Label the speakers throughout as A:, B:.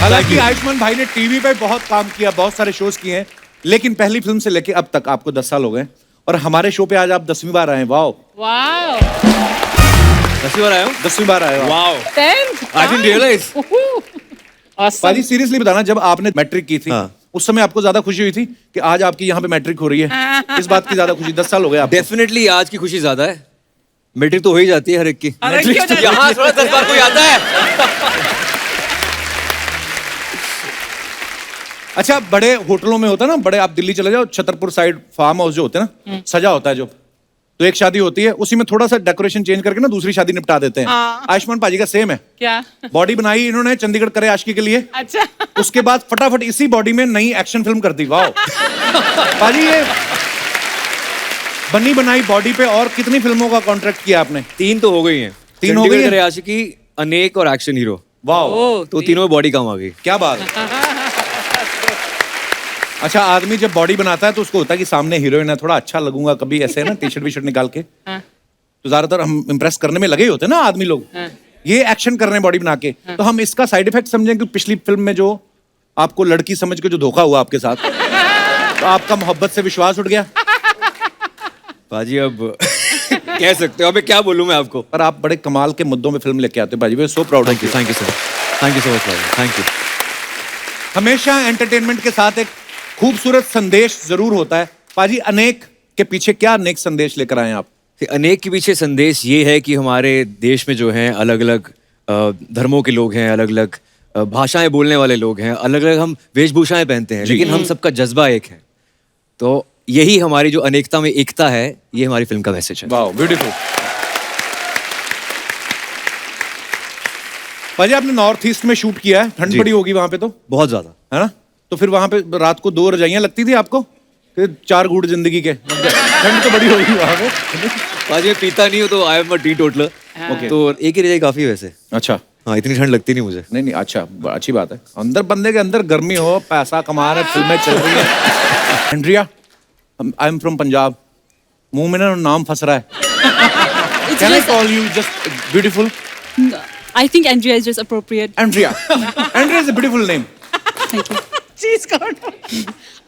A: हालांकि आयुष्मान भाई ने टीवी पे बहुत काम किया, बहुत सारे शोज किए हैं, लेकिन पहली फिल्म से लेके अब तक आपको 10 साल हो गए और हमारे शो पे आज आप 10वीं बार आए हैं। वाओ,
B: 10वीं बार आए हो?
A: 10वीं बार आए हो।
B: Wow, I didn't realise.
A: पाजी सीरियसली बताना, जब आपने मैट्रिक की थी उस समय आपको ज्यादा खुशी हुई थी कि आज आपकी यहाँ पे मैट्रिक हो रही है? इस बात की ज्यादा खुशी? 10 साल हो गए आपको।
B: डेफिनेटली आज की खुशी ज्यादा है। मैट्रिक तो हो ही जाती है हर एक की। यहाँ थोड़ा 10 बार कोई आता है।
A: अच्छा, बड़े होटलों में होता है ना, बड़े आप दिल्ली चले जाओ, छतरपुर साइड फार्म हाउस जो होते हैं ना, सजा होता है जो, तो एक शादी होती है उसी में थोड़ा सा डेकोरेशन चेंज करके ना दूसरी शादी निपटा देते हैं। आयुष्मान पाजी का सेम है।
C: क्या
A: बॉडी बनाई इन्होंने चंडीगढ़ करे आशिकी के लिए।
C: अच्छा,
A: उसके बाद फटाफट इसी बॉडी में नई एक्शन फिल्म कर दी। वाह पाजी, ये बनी बनाई बॉडी पे और कितनी फिल्मों का कॉन्ट्रैक्ट किया आपने?
B: 3 तो हो गई हैं।
A: 3 हो गई है?
B: आशिकी, अनेक और एक्शन हीरो।
A: वाह,
B: तो तीनों में बॉडी काम आ गई।
A: क्या बात है। अच्छा, आदमी जब बॉडी बनाता है तो उसको होता है कि सामने हीरोइन है, थोड़ा अच्छा लगूंगा, कभी ऐसे ना टी शर्ट वी शर्ट निकाल के, तो ज्यादातर हम इम्प्रेस करने में लगे होते हैं ना आदमी लोग। ये एक्शन कर रहे हैं बॉडी बना के, तो हम इसका साइड इफेक्ट समझें कि पिछली फिल्म में जो आपको लड़की समझ के जो धोखा हुआ आपके साथ, तो आपका मोहब्बत से विश्वास उठ गया।
B: पाजी अब कह सकते हो, अबे क्या बोलूं मैं आपको।
A: पर आप बड़े कमाल के मुद्दों में फिल्म लेके आते हो पाजी, we are so proud of you.
B: Thank you sir, thank you so much पाजी, थैंक यू।
A: हमेशा एंटरटेनमेंट के साथ एक खूबसूरत संदेश जरूर होता है। पाजी, अनेक के पीछे क्या अनेक संदेश लेकर आए आप?
B: अनेक के पीछे संदेश ये है कि हमारे देश में जो हैं अलग अलग धर्मों के लोग हैं, अलग अलग भाषाएं बोलने वाले लोग हैं, अलग अलग हम वेशभूषाएं पहनते हैं, लेकिन हम सबका जज्बा एक है। तो यही हमारी जो अनेकता में एकता है, ये हमारी फिल्म का मैसेज है।
A: Wow, beautiful. पाजी, आपने नॉर्थ ईस्ट में शूट किया है, ठंड पड़ी होगी वहां पे तो?
B: बहुत ज्यादा,
A: है ना? तो फिर वहां पे रात को 2 रजाइयां लगती थी आपको? फिर 4 घूंट जिंदगी के? ठंड तो बड़ी होगी वहां पे।
B: पाजी मैं पीता नहीं हूँ तो आई एम अ टीटोटलर।
A: ओके,
B: तो एक ही रजाई काफी है वैसे।
A: अच्छा,
B: हाँ, इतनी ठंड लगती नहीं मुझे।
A: नहीं नहीं, अच्छा, अच्छी बात है। अंदर बंदे के अंदर गर्मी हो, पैसा कमा रहे, फिल्में चल रही है। Andrea, I am from Punjab, मुंह में ना नाम फंस रहा है। Can I call you just beautiful?
D: I think Andrea is just appropriate.
A: Andrea. Andrea is a beautiful name.
D: Thank you.
C: चीज कौन?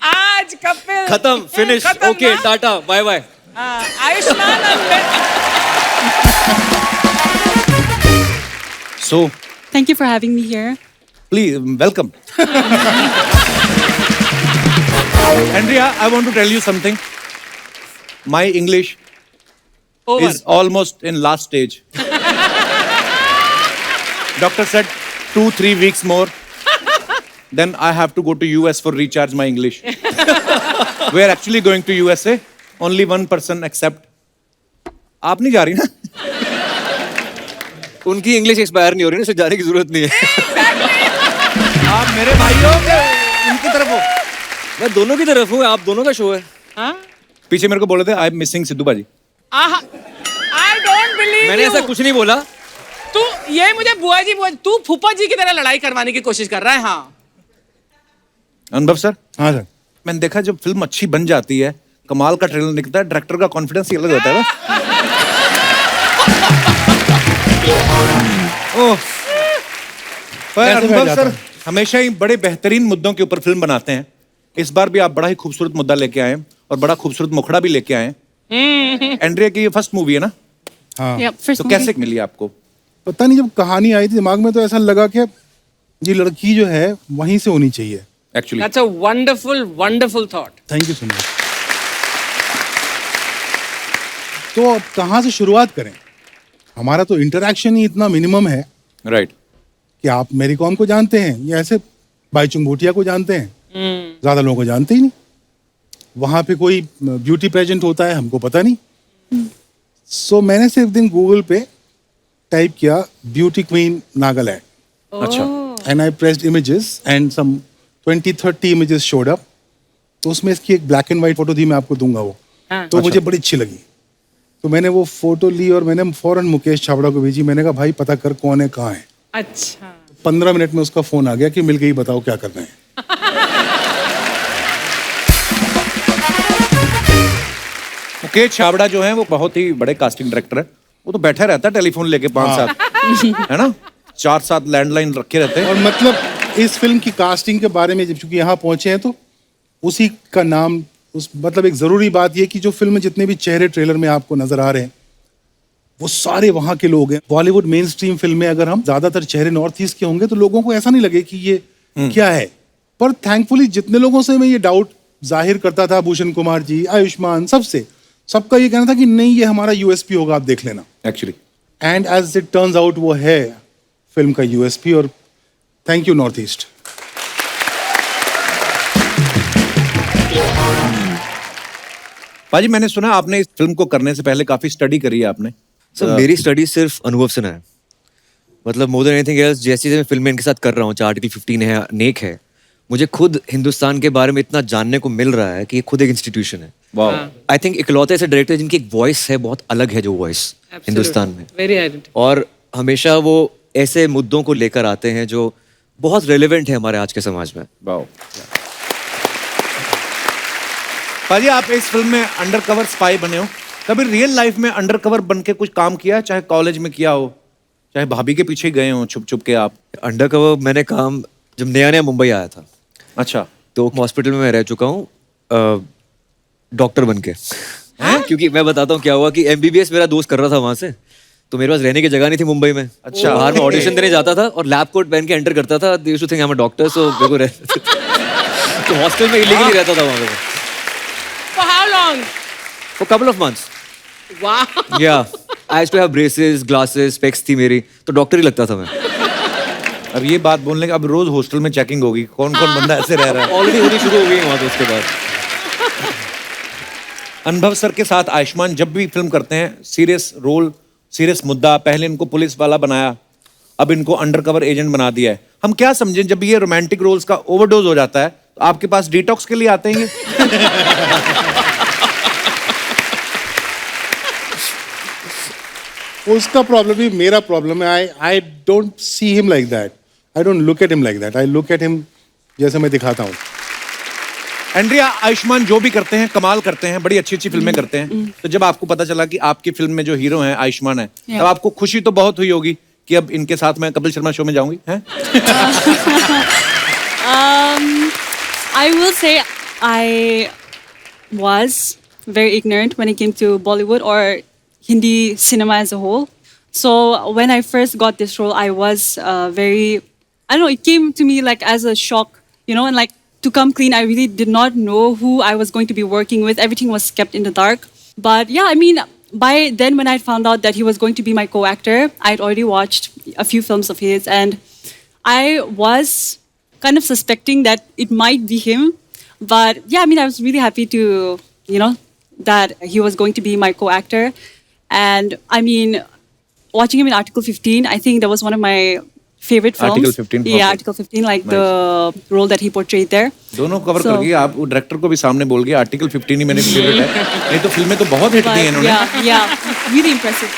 C: आज कपिल
B: खत्म, finish, okay, tata, bye bye.
C: Ayushmann
A: So,
D: Thank you for having me here.
A: please, welcome. Andrea, I want to tell you something. My English
C: over.
A: is almost in last stage. Doctor said 2-3 weeks more, then I have to go to US for recharge my English. We are actually going to USA. Only one person except. आप नहीं जा रही ना?
B: उनकी English expire नहीं हो रही ना, इसलिए जाने की जरूरत नहीं है।
A: आप मेरे भाई हो कि उनकी तरफ हो?
B: मैं दोनों की तरफ हूँ, आप दोनों का शो है।
C: हाँ?
A: पीछे मेरे को बोले थे आई एम मिसिंग सिद्धू बाजी।
C: I don't believe
B: मैंने
C: you.
B: ऐसा कुछ नहीं बोला।
C: तू ये मुझे बुआ जी तू फूफा जी की तरह लड़ाई करवाने की कोशिश कर रहा है। हाँ
A: अनुभव सर।
E: हाँ सर।
A: मैंने देखा जब फिल्म अच्छी बन जाती है, कमाल का ट्रेलर निकलता है, डायरेक्टर का कॉन्फिडेंस ही अलग होता है ना। ओह, पर अनुभव सर हमेशा ही बड़े बेहतरीन मुद्दों के ऊपर फिल्म बनाते हैं। इस बार भी आप बड़ा ही खूबसूरत मुद्दा लेके आए हैं और बड़ा खूबसूरत मुखड़ा भी लेके आए हैं। एंड्रिया की ये फर्स्ट मूवी है ना?
E: हाँ।
D: Yeah, first
A: तो
D: movie.
A: कैसे मिली आपको?
E: पता नहीं, जब कहानी आई थी दिमाग में तो ऐसा लगा कि ये लड़की जो है वहीं से होनी चाहिए।
A: Actually
C: That's a wonderful, wonderful thought.
E: Thank you so much. तो अब कहाँ से शुरुआत करें? हमारा तो इंटरेक्शन ही इतना मिनिमम है
A: राइट
E: कि आप मेरी कॉम को जानते हैं या ऐसे बाईचुंग भूटिया को जानते हैं, ज्यादा लोगों को जानते ही नहीं। वहां पे कोई ब्यूटी पेजेंट होता है, हमको पता नहीं। सो मैंने सिर्फ दिन गूगल पे टाइप किया ब्यूटी क्वीन नागालैंड,
A: अच्छा,
E: and I pressed images and some 20-30 images showed up. तो उसमें इसकी एक ब्लैक एंड व्हाइट फोटो थी, मैं आपको दूंगा वो। तो मुझे बड़ी अच्छी लगी, तो मैंने वो फोटो ली और मैंने फौरन मुकेश छाबड़ा को भेजी। मैंने कहा भाई पता कर कौन है, कहाँ है।
C: अच्छा,
E: 15 मिनट में उसका फोन आ गया कि मिल गई, बताओ क्या करना है।
A: मुकेश छाबड़ा जो है वो बहुत ही बड़े कास्टिंग डायरेक्टर है। वो तो बैठा रहता है टेलीफोन लेके 5-7 है ना, 4-7 लैंडलाइन रखे रहते हैं।
E: और मतलब इस फिल्म की कास्टिंग के बारे में जब चूंकि यहाँ पहुंचे हैं तो उसी का नाम उस मतलब एक जरूरी बात यह कि जो फिल्म में जितने भी चेहरे ट्रेलर में आपको नजर आ रहे हैं वो सारे वहाँ के लोग हैं। बॉलीवुड मेन स्ट्रीम फिल्म में अगर हम ज्यादातर चेहरे नॉर्थ ईस्ट के होंगे तो लोगों को ऐसा नहीं लगे कि ये क्या है, पर थैंकफुली जितने लोगों से मैं ये डाउट जाहिर करता था, भूषण कुमार जी, आयुष्मान, सबका ये कहना था कि नहीं ये हमारा यूएसपी होगा, आप देख लेना।
A: Actually
E: and as it turns out वो है फिल्म का यूएसपी। और थैंक यू नॉर्थ ईस्ट।
A: पाजी, मैंने सुना आपने इस फिल्म को करने से पहले काफी स्टडी करी है आपने।
B: सर मेरी स्टडी सिर्फ अनुभव से ना है, मतलब मोर देन एनीथिंग एल्स। जैसे मैं फिल्म में इनके साथ कर रहा हूँ, आर्टिकल 15 है, नेक है, मुझे खुद हिंदुस्तान के बारे में इतना जानने को मिल रहा है कि ये खुद एक इंस्टीट्यूशन है।
A: वाह।
B: आई थिंक इकलौते ऐसे डायरेक्टर जिनकी एक वॉइस है, बहुत अलग है जो वॉइस हिंदुस्तान में,
C: वेरी आइडेंटिटी।
B: और हमेशा वो ऐसे मुद्दों को लेकर आते हैं जो बहुत रेलेवेंट है हमारे आज के समाज में।
A: वाह। पाजी, आप इस फिल्म में अंडरकवर स्पाई बने हो, कभी रियल लाइफ में अंडरकवर बन के कुछ काम किया, चाहे कॉलेज में किया हो, चाहे भाभी के पीछे गए हो छुप छुप के आप?
B: अंडरकवर मैंने काम जब नया नया मुंबई आया था,
A: अच्छा,
B: तो हॉस्पिटल में मैं रह चुका हूँ डॉक्टर बन के। क्योंकि मैं बताता हूँ क्या हुआ कि एमबीबीएस मेरा दोस्त कर रहा था वहां से, तो मेरे पास रहने की जगह नहीं थी मुंबई में।
A: अच्छा।
B: बाहर में ऑडिशन देने जाता था और लैब कोट पहन के एंटर करता था। They used to think I am a doctor, so मेरे को तो हॉस्टल में इलीगली रहता था वहां पे
C: For how long?
B: For couple of months.
C: Wow.
B: Yeah I used to have braces, glasses, specs थी मेरी, तो डॉक्टर ही लगता था मैं।
A: अब ये बात बोलने का, अब रोज हॉस्टल में चेकिंग होगी, कौन कौन बंदा ऐसे रह रहा है।
B: ऑलरेडी होनी शुरू हो गई वहां पे। उसके बाद
A: अनुभव सर के साथ आयुष्मान जब भी फिल्म करते हैं, सीरियस रोल, सीरियस मुद्दा, पहले इनको पुलिस वाला बनाया, अब इनको अंडरकवर एजेंट बना दिया है। हम क्या समझें जब ये रोमांटिक रोल्स का ओवरडोज हो जाता है तो आपके पास डिटॉक्स के लिए आते हैं ये?
E: उसका प्रॉब्लम भी मेरा प्रॉब्लम है। I don't see him like that, I don't look at him like that, I look at him जैसे मैं दिखाता हूँ।
A: एंड्रिया, आयुष्मान जो भी करते हैं कमाल करते हैं, बड़ी अच्छी अच्छी फिल्में करते हैं, तो जब आपको पता चला कि आपकी फिल्म में जो हीरो हैं आयुष्मान है, तब आपको खुशी तो बहुत हुई होगी कि अब इनके साथ मैं कपिल शर्मा शो में जाऊंगी, हैं?
D: I will say I was very ignorant when it came to Bollywood or Hindi cinema as a whole. So when I first got this role, I was very, I don't know, it came to me like as a shock, you know, and like to come clean, I really did not know who I was going to be working with. Everything was kept in the dark. But yeah, I mean, by then when I found out that he was going to be my co-actor, I'd already watched a few films of his and I was kind of suspecting that it might be him. But yeah, I mean, I was really happy to, you know, that he was going to be my co-actor. And I mean, watching him in Article 15, I think that was one of my favorite films.
A: Article 15,
D: Yeah,
A: okay.
D: Article 15, like the role that he portrayed there.
A: दोनों cover
D: So-
A: कर गई आप, वो director को भी सामने बोल गया आर्टिकल 15 ही मेरे फेवरेट है। नहीं तो फिल्में तो बहुत हिट दी हैं
D: But
A: इन्होंने।
D: yeah, really impressive.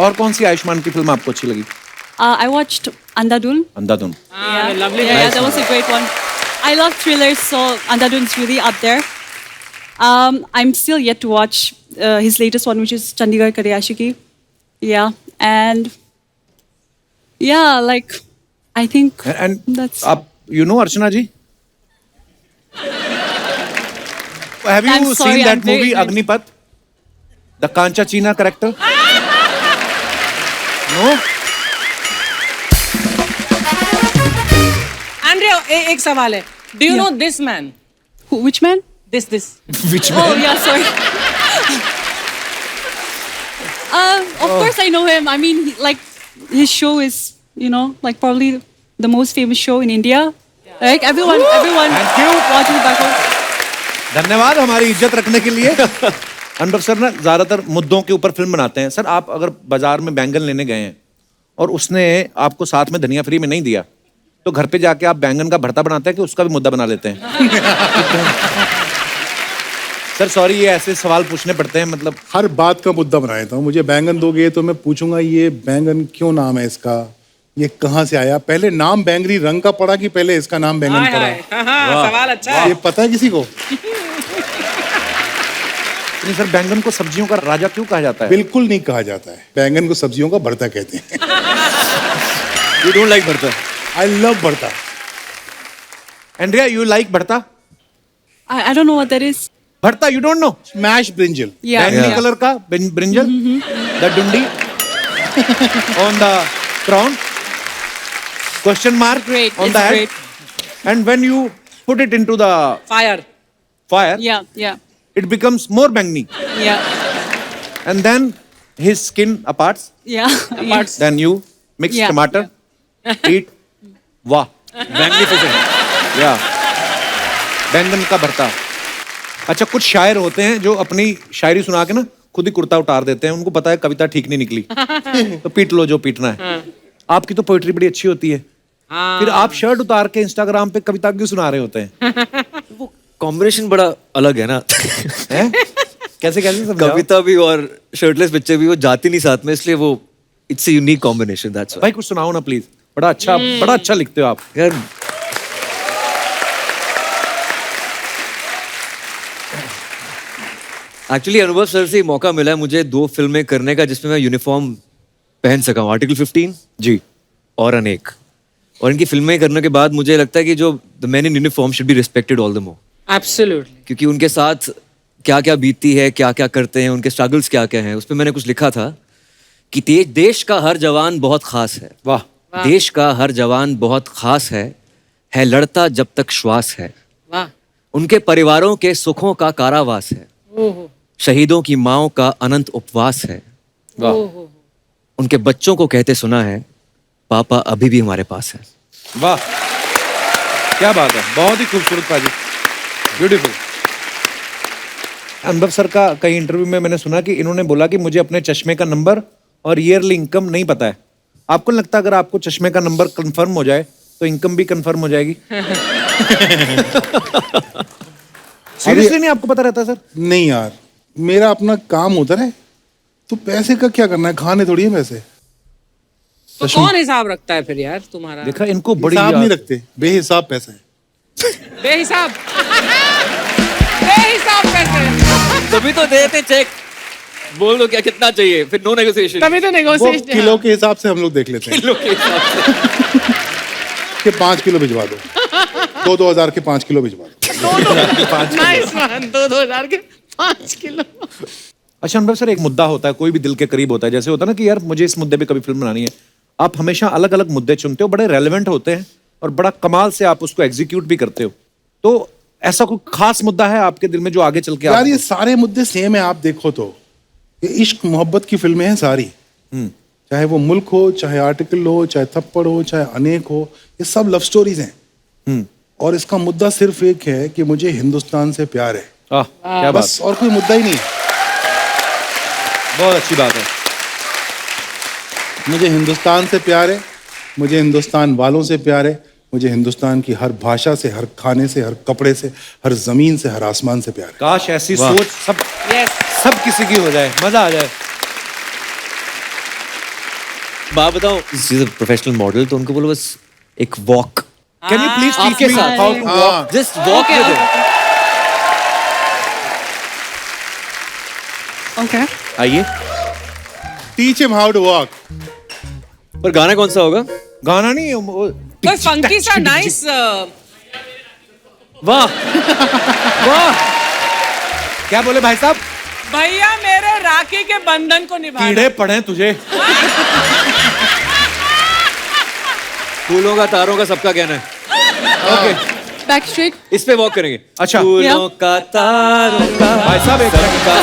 A: और कौन सी आयुष्मान की फिल्म आपको अच्छी लगी?
D: I watched Andhadhun.
A: Andhadhun.
D: Yeah,
C: lovely.
D: Yeah, that was a great one. I love thrillers, so Andhadhun is really up there. I'm still yet to watch his latest one, which is Chandigarh Karyashiki. Yeah, and yeah, like I think
A: and
D: that's.
A: आप you know Archana ji? Have
D: I'm
A: you
D: sorry,
A: seen that
D: I'm very
A: movie
D: ignorant.
A: Agnipath? The Kancha China character? No?
C: Andrea, एक सवाल है. Do you
D: Yeah.
C: know this man?
D: Which man?
C: This.
A: Which
D: Oh
A: man?
D: yeah, sorry. Of course I know him. I mean, like his show is, you know, like probably the most famous show in India. Like everyone
A: Thank you.
D: watches it back home.
A: धन्यवाद हमारी इज्जत रखने के लिए। अनुभव sir ना ज्यादातर मुद्दों के ऊपर फिल्म बनाते हैं। सर, आप अगर बाजार में बैंगन लेने गए हैं और उसने आपको साथ में धनिया फ्री में नहीं दिया, तो घर पे जाके आप बैंगन का भरता बनाते हैं कि उसका भी मुद्दा बना लेते हैं? सर सॉरी, ये ऐसे सवाल पूछने पड़ते हैं, मतलब
E: हर बात का मुद्दा बना देता हूँ। मुझे बैंगन दोगे तो मैं पूछूंगा ये बैंगन क्यों नाम है इसका, ये कहाँ से आया, पहले नाम बैंगनी रंग का पड़ा कि पहले इसका नाम बैंगन पड़ा,
C: सवाल अच्छा है.
E: ये पता है किसी को?
A: नहीं सर, बैंगन को सब्जियों का राजा क्यों कहा जाता है?
E: बिल्कुल नहीं कहा जाता है, बैंगन को सब्जियों का भरता कहते हैं।
B: You don't like भरता?
E: I love भरता.
A: Andrea, you like bharta?
D: I don't know what that is.
A: Bharta, you don't know?
E: Smash brinjal.
D: Yeah.
A: बैंगनी
D: yeah.
A: कलर का brinjal, the dundi on the crown, question mark
D: Great.
A: on
D: It's
A: the head,
D: great.
A: and when you put it into the
C: Fire.
A: fire,
D: Yeah. Yeah.
A: it becomes more bangni,
D: Yeah.
A: and then his skin apart.
D: Yeah. yeah.
A: Then you mix
D: Yeah.
A: tomato, eat. Wow.
B: Magnificent.
A: Yeah. बैंगन का भरता. अच्छा, कुछ शायर होते हैं जो अपनी शायरी सुना के ना खुद ही कुर्ता उतार देते हैं. उनको पता है कविता ठीक नहीं निकली, तो पीट लो जो पीटना है. आपकी तो पोएट्री बड़ी अच्छी होती है. फिर आप शर्ट उतार के इंस्टाग्राम पे कविता क्यों सुना रहे होते हैं?
B: वो कॉम्बिनेशन बड़ा अलग है ना.
A: हैं? कैसे कैसे समझाओ?
B: कविता भी और शर्टलेस पिक्चर भी वो जाती नहीं साथ में, इसलिए वो it's a unique combination. That's
A: भाई कुछ सुनाओ ना प्लीज. बड़ा अच्छा लिखते हो आप.
B: यार. एक्चुअली अनुभव सर से मौका मिला है मुझे 2 फिल्में करने का जिसमें मैं यूनिफॉर्म पहन सका हूँ. आर्टिकल 15
A: जी.
B: और अनेक. और इनकी फिल्में करने के बाद मुझे लगता है कि जो the man in uniform should be respected all the more.
C: Absolutely.
B: क्योंकि उनके साथ क्या क्या बीतती है, क्या क्या करते हैं, उनके स्ट्रगल्स क्या क्या हैं. उस पर मैंने कुछ लिखा था कि देश का हर जवान बहुत खास है.
A: वाह.
B: देश का हर जवान बहुत खास है लड़ता जब तक श्वास है.
C: वाह.
B: उनके परिवारों के सुखों का कारावास है.
C: ओहो.
B: शहीदों की माओं का अनंत उपवास है.
A: वाह.
C: ओहो.
B: उनके बच्चों को कहते सुना है पापा अभी भी हमारे पास है.
A: वाह, क्या बात है. बहुत ही खूबसूरत पाजी. ब्यूटीफुल. अनुभव सर का कई इंटरव्यू में मैंने सुना कि इन्होंने बोला कि मुझे अपने चश्मे का नंबर और ईयरली इनकम नहीं पता है. आपको लगता है अगर आपको चश्मे का नंबर कंफर्म हो जाए तो इनकम भी कंफर्म हो जाएगी? सीरियसली नहीं आपको पता रहता सर?
E: नहीं यार, मेरा अपना काम होता है. तो पैसे का क्या करना है, खाने थोड़ी है पैसे.
C: तो कौन हिसाब रखता है फिर यार तुम्हारा?
A: देखा, इनको बड़ी
E: हिसाब नहीं
A: याद-
E: रखते, बेहिसाब पैसा है.
C: बेहिसाब. बेहिसाब पैसे.
B: तभी तो देते चेक. बोल दो क्या कितना चाहिए, फिर नो नेगोशिएशन.
C: तभी तो
E: वो
C: नेगोशिएशन.
E: किलो के हिसाब से हम लोग देख लेते हैं कि 5 किलो भिजवा दो, 2,000 के 5 किलो भिजवा दो.
C: Nice one. 2,000 के 5 किलो.
A: अच्छा अनुभव सर, एक मुद्दा होता है, कोई भी दिल के करीब होता है. जैसे होता है ना कि यार मुझे इस मुद्दे पे कभी फिल्म बनानी है. आप हमेशा अलग अलग मुद्दे चुनते हो, बड़े रेलेवेंट होते हैं और बड़ा कमाल से आप उसको एग्जीक्यूट भी करते हो. तो ऐसा कोई खास मुद्दा है आपके दिल में जो आगे चल के
E: यार ये सारे मुद्दे सेम है. आप देखो तो ये इश्क मोहब्बत की फिल्में हैं सारी. चाहे वो मुल्क हो, चाहे आर्टिकल हो, चाहे थप्पड़ हो, चाहे अनेक हो, ये सब लव स्टोरीज हैं. और इसका मुद्दा सिर्फ एक है कि मुझे हिंदुस्तान से प्यार है.
A: क्या बात.
E: बस, और कोई मुद्दा ही नहीं है.
A: बहुत अच्छी बात है.
E: मुझे हिंदुस्तान से प्यार है, मुझे हिंदुस्तान वालों से प्यार है, मुझे हिंदुस्तान की हर भाषा से, हर खाने से, हर कपड़े से, हर जमीन से, हर आसमान से प्यार है.
A: काश ऐसी सोच सब किसी की हो जाए, मजा आ जाए.
B: बात बताओ, इज अ प्रोफेशनल मॉडल, तो उनको बोलो बस एक वॉक
A: कैन यू प्लीज
B: आपके साथ.
E: हाँ.
B: Just walk with him.
D: Okay.
A: आइए.
E: Teach him how to walk.
B: पर गाना कौन सा होगा?
A: गाना नहीं
C: कोई फंकी सा नाइस.
B: वाह. वाह.
A: क्या बोले भाई साहब?
C: भैया मेरे राखी के बंधन को निभाना.
A: कीड़े पड़े तुझे.
B: फूलों का तारों का सबका कहना है.
A: ओके.
D: Backstreet.
B: इस पे वॉक करेंगे.
A: अच्छा.
B: फूलों का तारों का
A: भाई साहब एक
B: सबका.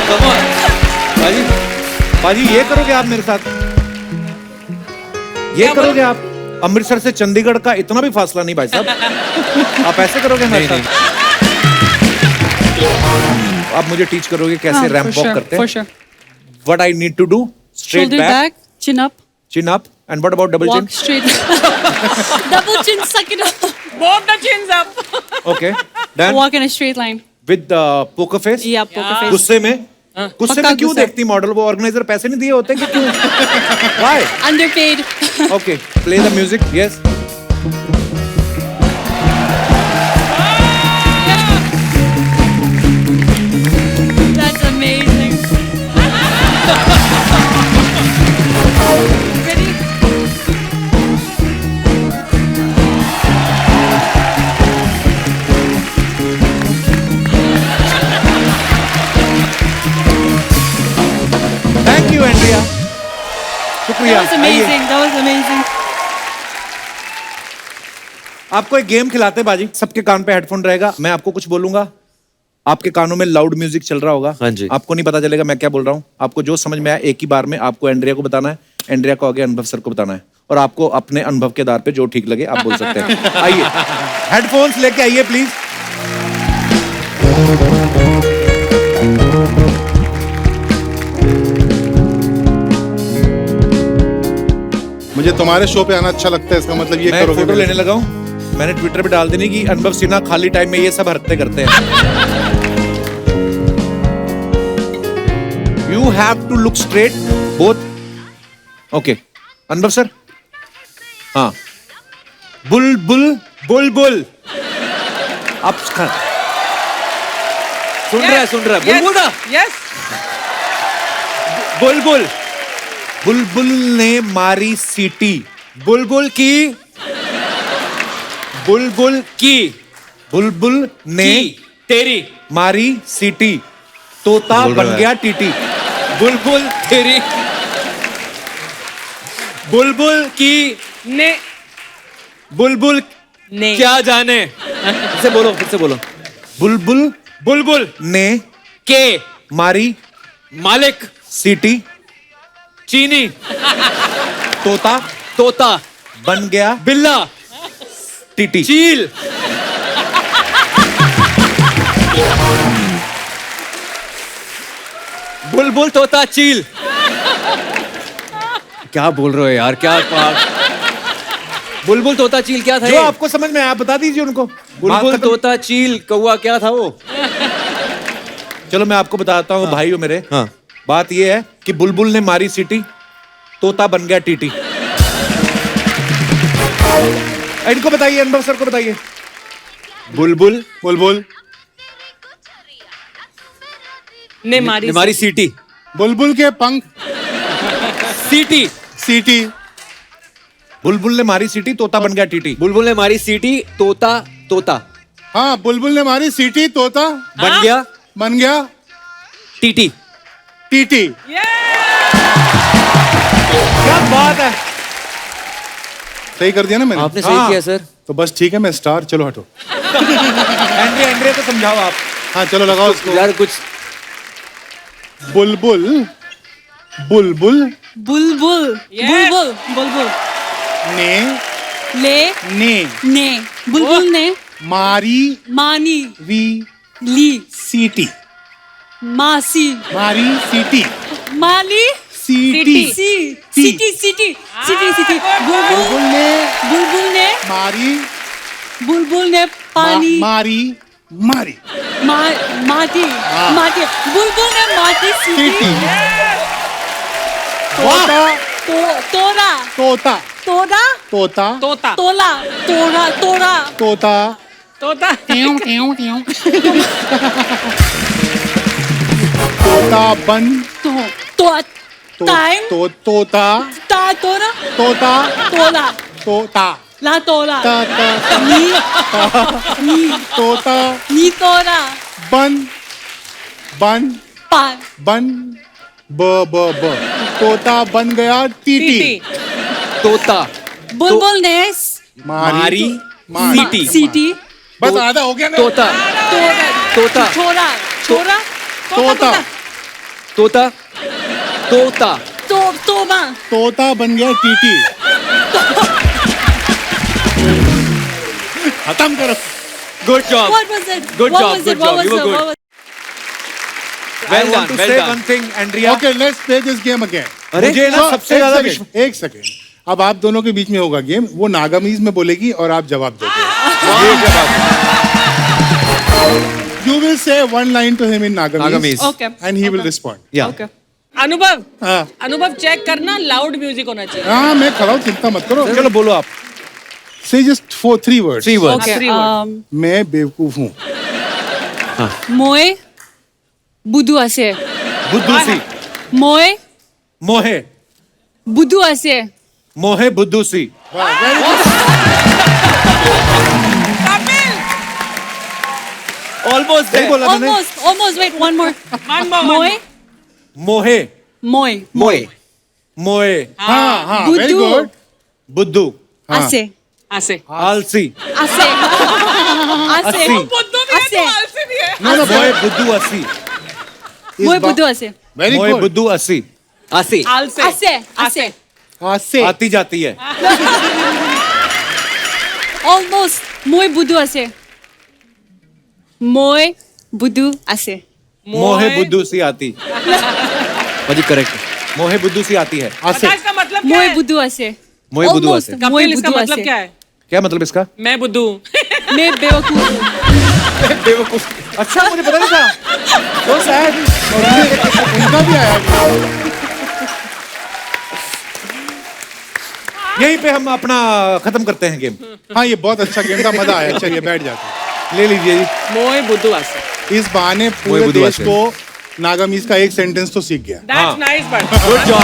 B: Come on.
A: पाजी, पाजी ये करोगे आप मेरे साथ? ये करोगे आप? अमृतसर से चंडीगढ़ का इतना भी फासला नहीं भाई साहब. आप ऐसे करोगे हमारे
B: नहीं,
A: साथ? आप मुझे टीच करोगे कैसे रैंप वॉक करते हैं?
D: For sure.
A: What I need to do? Straight
D: Shoulder
A: back,
D: back, chin up,
A: chin up, and what about double
D: walk
A: chin?
D: straight. Double chin, suck it up.
C: Both the chins up.
A: Okay. Then
D: Walk in a straight line.
A: with poker face.
D: Yeah, poker face.
A: गुस्से में? गुस्से
D: पक्का
A: में क्यों
D: गुस्सा।
A: देखती model? वो organiser पैसे नहीं दिए होते कि क्यों? Why?
D: Underpaid.
A: Okay. Play the music. Yes.
D: That's amazing. Ready?
A: शुक्रिया
D: was
A: आइए।
D: amazing. That was amazing.
A: आपको एक गेम खिलाते हैं बाजी, सबके कान पे हेडफोन रहेगा, मैं आपको कुछ बोलूंगा, आपके कानों में लाउड म्यूजिक चल रहा होगा।
B: हाँ जी।
A: आपको नहीं पता चलेगा मैं क्या बोल रहा हूँ। आपको जो समझ में आया एक ही बार में आपको एंड्रिया को बताना है, एंड्रिया को आगे अनुभव सर को बताना है, और आपको अपने अनुभव के आधार पे जो ठीक लगे आप बोल सकते हैं। आइए हेडफोन्स लेके आइए प्लीज।
E: मुझे तुम्हारे शो पे आना अच्छा लगता है, इसका मतलब ये
A: मैं
E: करोगे
A: फोटो
E: मेरे
A: लेने
E: से।
A: लगा हूँ, मैंने ट्विटर पे डाल देनी कि अनुभव सिन्हा खाली टाइम में ये सब हरकतें करते हैं। You have to look straight both. Okay Anubhav sir, हाँ बुलबुल बुलबुल आप
B: सुन रहा है बुलबुल ना
C: यस
B: बुलबुल
A: बुलबुल ने मारी सीटी,
B: बुलबुल की बुलबुल की
A: बुलबुल ने
B: तेरी
A: मारी सीटी, तोता
B: बोल रहा
A: बन
B: है।
A: गया टीटी।
B: बुलबुल तेरी बुलबुल की
C: ने
B: बुलबुल
C: ने
B: क्या जाने फिर से बोलो
A: बुलबुल
B: बुलबुल
A: ने
B: के
A: मारी
B: मालिक
A: सीटी,
B: चीनी
A: तोता
B: तोता
A: बन गया
B: बिल्ला
A: टीटी।
B: चील बुलबुल तोता चील। क्या बोल रहे हो यार, क्या बुलबुल तोता चील क्या था
A: जो
B: ये?
A: आपको समझ में आया आप बता दीजिए उनको।
B: बुलबुल
A: बात खत्म।
B: तोता चील कौवा क्या था वो?
A: चलो मैं आपको बताता हूँ भाई हो मेरे।
B: हाँ।
A: बात ये है कि बुलबुल ने मारी सीटी, तोता बन गया टीटी। इनको बताइए, अनुभव सर को बताइए।
B: बुलबुल
E: बुलबुल
C: ने मारी
B: हमारी सीटी
E: बुलबुल के पंख
B: सीटी
E: सीटी।
A: बुलबुल ने मारी सीटी, तोता बन गया टीटी।
B: बुलबुल ने हमारी सीटी तोता तोता
E: हाँ बुलबुल ने मारी सीटी, तोता
B: बन गया
E: बन गया
B: टीटी।
E: टीटी।
A: क्या बात है।
E: सही कर दिया ना मैंने?
B: आपने सही
A: हाँ।
B: किया सर।
E: तो बस ठीक है, मैं स्टार। चलो हटो।
A: एंड्रिया एंड्रिया को समझाओ आप।
E: हाँ चलो लगाओ उसको।
B: यार कुछ
E: बुलबुल बुलबुल
D: Bulbul.
C: Yes.
D: Bulbul. Bulbul.
E: ने
D: Le.
E: ने
D: Ne. Bulbul ne.
E: मारी
D: Mani.
E: वी
D: Li.
E: सीटी।
D: Masi.
E: मारी सीटी
D: Mali.
E: सीटी।
D: Si. City. City. City. City.
E: बुलबुल
D: Bulbul.
E: ने
D: Bulbul ne.
E: मारी
D: Bulbul ne. Pani.
E: मारी मारी
D: Mati.
E: हाँ।
D: Mati. Bulbul ne. Mati.
E: सीटी।
D: City.
E: तोता
D: Tora.
E: तोता
D: Tora.
E: तोता
C: तोता
D: Tola. Tora. Tora.
E: तोता
C: तोता
E: तोता बन
D: To. Time.
E: तोता
D: Tora.
E: तोता
D: Tola.
E: तोता
D: La Tora.
E: ता ता
D: Ni.
E: तोता
D: Ni Tora.
E: बन बन
D: Pan.
E: बन ब ब ब तोता बन गया टीटी।
C: टीटी
B: तोता
D: Bulbul ne.
B: मारी
E: मारी
B: सीटी
D: City.
E: बस आधा हो गया ना।
B: तोता
D: Tora.
B: तोता
D: Chora. Chora.
E: तोता
B: तोता तोता
D: Toma.
E: तोता बन गया टीटी। खत्म करो।
B: Good job
D: What was it?
B: Good
D: What
B: job,
D: was
B: good
D: it? What
B: job.
D: was
B: You were
D: it?
B: good.
D: What was it?
A: I
B: well
A: want
B: done
A: to
B: well
A: say
B: done
A: one thing, Andrea.
E: Okay let's play this game again.
B: अरे
A: मुझे ना सबसे ज्यादा
E: एक second अब आप दोनों के बीच में होगा गेम। वो नागामीज में बोलेगी और आप जवाब दोगे। You will say one line to him in Nagamese
B: Nagamese.
D: Okay.
E: And he will
D: Okay.
E: Respond.
B: या
D: Okay.
C: अनुभव
E: हाँ
C: अनुभव चेक करना लाउड म्यूजिक होना चाहिए
E: हाँ मैं खड़ा हूँ, चिंता मत करो।
A: चलो बोलो आप।
E: से just for 3 words.
B: 3 words
D: Okay.
C: three word.
E: मैं बेवकूफ हूँ।
D: Moi. Budu ase.
A: बुद्धू सी,
D: Moi.
A: मोहे
D: Budu ase.
A: मोहे बुद्धू सी।
B: ऑलमोस्ट
A: सही बोला मैंने।
D: Almost. Wait, one more.
C: One more, one
D: Moi.
C: more.
A: मोहे
D: Moi.
B: मोए
A: मोए
E: हाँ हाँ वेरी
D: बुद्धू।
E: गुड
A: बुद्धू
D: Ase.
C: ऐसे
A: आलसी
D: Ase. Ase.
A: अस्सी।
C: बुद्धू भी है
D: ऐसे।
C: तो आलसी भी है
A: मोए बुद्धू अस्सी
D: Moi budu ase.
E: वेरी
A: मोए
E: गुड
A: बुद्धू अस्सी
B: आसी
C: आलसे
D: Ase. Ase.
E: से
A: आती जाती है
D: Almost. Moi budu ase. Moi budu ase.
A: मोहे बुद्धू सी आती
B: पाजी करेक्ट
A: मोहे बुद्धू सी आती है
C: पता है इसका मतलब क्या
D: Moi
C: है?
D: budu ase.
B: मोए बुद्धू
D: Almost.
B: ase.
D: Moi
C: कपिल इसका
D: budu
C: मतलब
D: ase.
C: क्या है
A: क्या मतलब इसका
C: मैं बुद्धू
D: मैं बेवकूफ हूँ।
A: बेवकूफ अच्छा मुझे पता नहीं था so sad
E: इनका भी आया
A: यहीं पे हम अपना खत्म करते हैं गेम
E: हाँ ये बहुत अच्छा गेम था मजा आया चलिए बैठ जाते
A: ले लीजिए जी
C: मोए बुद्धू ऐसे
E: हैं। इस बहाने
B: वही
E: पूरे
B: बुद्धू
E: देश
B: ऐसे।
E: को नागामीज का एक सेंटेंस तो सीख गया
C: that's nice but
A: good job